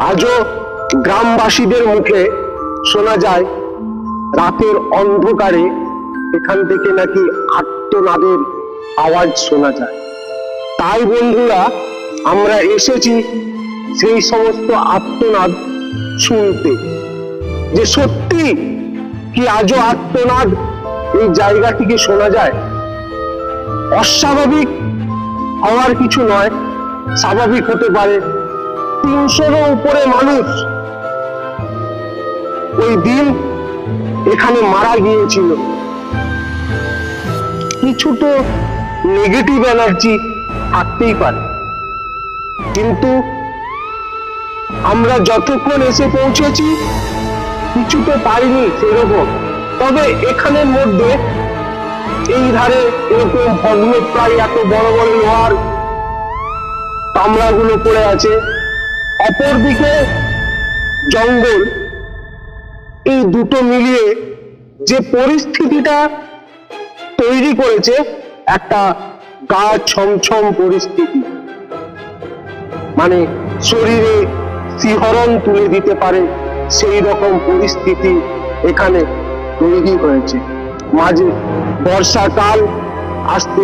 আজও গ্রামবাসীদের মুখে শোনা যায় রাতের অন্ধকারে এখান থেকে নাকি আর্তনাদের আওয়াজ শোনা যায়। তাই বন্ধুরা, আমরা এসেছি সেই সমস্ত আর্তনাদ শুনতে, যে সত্যি কি আজও আর্তনাদ এই জায়গা থেকে শোনা যায়। অস্বাভাবিক হওয়ার কিছু নয়, স্বাভাবিক হতে পারে। 300-এরও উপরে মানুষ ওই দিন এখানে মারা গিয়েছিল। কিছু তো নেগেটিভ এনার্জি থাকতেই পারে, কিন্তু আমরা যতক্ষণ এসে পৌঁছেছি কিছু তো পাইনি সেরকম। তবে এখানের মধ্যে এই ধারে এরকম ভগ্নপ্রায় এত বড় বড় লোহার কামরাগুলো পড়ে আছে, অপরদিকে জঙ্গল। এই দুটো মিলিয়ে যে পরিস্থিতিটা তৈরি করেছে, একটা গা ছমছম পরিস্থিতি, মানে শরীরে শিহরণ তুলে দিতে পারে সেই রকম পরিস্থিতি এখানে তৈরি হয়েছে। মাঝে বর্ষাকাল আসতে